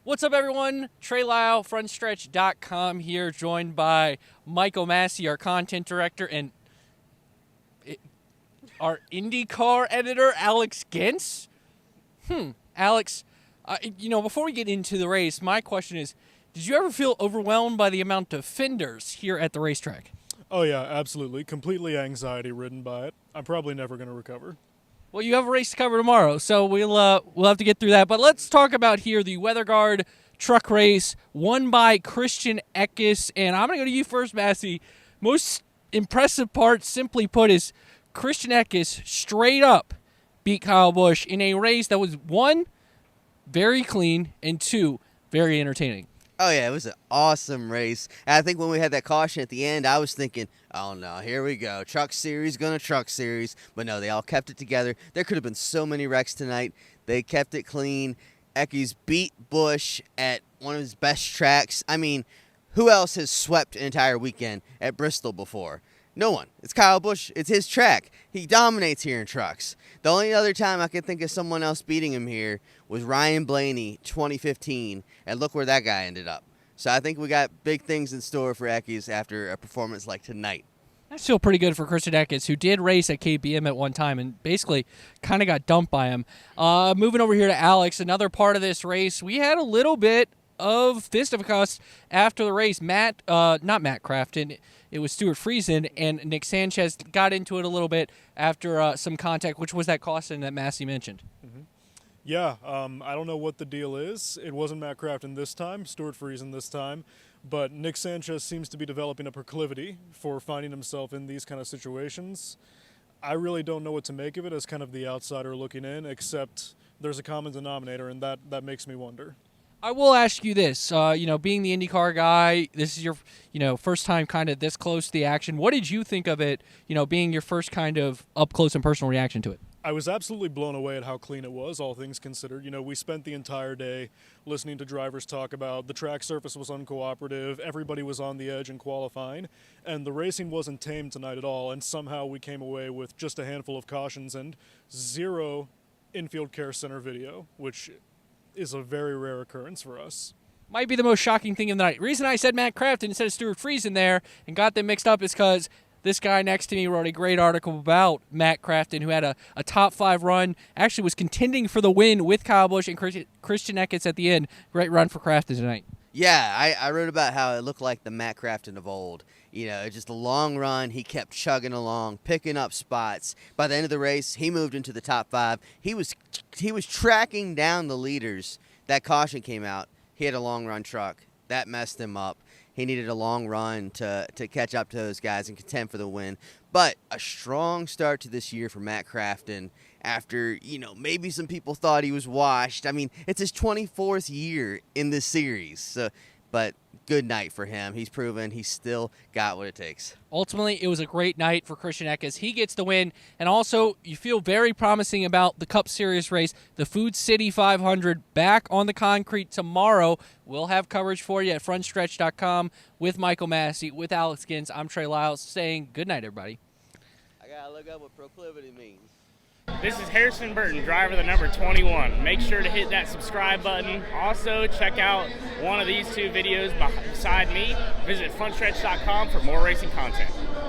What's up, everyone? Trey, Lyle, Frontstretch.com here, joined by Michael Massie, our content director, and our IndyCar editor, Alex Gintz. Alex, before we get into the race, my question is, did you ever feel overwhelmed by the amount of fenders here at the racetrack? Oh, yeah, absolutely. Completely anxiety-ridden by it. I'm probably never going to recover. Well, you have a race to cover tomorrow, so we'll have to get through that. But let's talk about here the Weather Guard truck race won by Christian Eckes. And I'm going to go to you first, Massie. Most impressive part, simply put, is Christian Eckes straight up beat Kyle Busch in a race that was, one, very clean, and two, very entertaining. Oh, yeah, it was an awesome race. And I think when we had that caution at the end, I was thinking, oh, no, here we go. Truck Series, gonna Truck Series. But no, they all kept it together. There could have been so many wrecks tonight. They kept it clean. Eckes beat Busch at one of his best tracks. I mean, who else has swept an entire weekend at Bristol before? No one. It's Kyle Busch. It's his track. He dominates here in trucks. The only other time I can think of someone else beating him here was Ryan Blaney, 2015, and look where that guy ended up. So I think we got big things in store for Eckes after a performance like tonight. That's still pretty good for Christian Eckes, who did race at KBM at one time and basically kind of got dumped by him. Moving over here to Alex, another part of this race, we had a little bit of fisticuffs after the race. Not Matt Crafton. It was Stuart Friesen and Nick Sanchez got into it a little bit after some contact, which was that caution that Massie mentioned. Mm-hmm. Yeah, I don't know what the deal is. It wasn't Matt Crafton this time, Stuart Friesen this time, but Nick Sanchez seems to be developing a proclivity for finding himself in these kind of situations. I really don't know what to make of it as kind of the outsider looking in, except there's a common denominator, and that makes me wonder. I will ask you this, being the IndyCar guy, this is your, first time kind of this close to the action. What did you think of it, being your first kind of up close and personal reaction to it? I was absolutely blown away at how clean it was, all things considered. We spent the entire day listening to drivers talk about the track surface was uncooperative, everybody was on the edge in qualifying, and the racing wasn't tame tonight at all, and somehow we came away with just a handful of cautions and zero infield care center video, which is a very rare occurrence for us. Might be the most shocking thing of the night. The reason I said Matt Crafton instead of Stuart Friesen there and got them mixed up is because this guy next to me wrote a great article about Matt Crafton, who had a top 5 run, actually was contending for the win with Kyle Busch and Christian Eckes at the end. Great run for Crafton tonight. Yeah, I wrote about how it looked like the Matt Crafton of old. Just a long run. He kept chugging along, picking up spots. By the end of the race, he moved into the top 5. He was tracking down the leaders. That caution came out. He had a long run truck. That messed him up. He needed a long run to catch up to those guys and contend for the win. But a strong start to this year for Matt Crafton after, maybe some people thought he was washed. I mean, it's his 24th year in this series. But good night for him. He's proven he's still got what it takes. Ultimately, it was a great night for Christian Eckes. He gets the win, and also you feel very promising about the Cup Series race, the Food City 500, back on the concrete tomorrow. We'll have coverage for you at frontstretch.com with Michael Massie, with Alex Gintz. I'm Trey, Lyle, saying good night, everybody. I got to look up what proclivity means. This is Harrison Burton, driver the number 21. Make sure to hit that subscribe button. Also, check out one of these two videos beside me. Visit frontstretch.com for more racing content.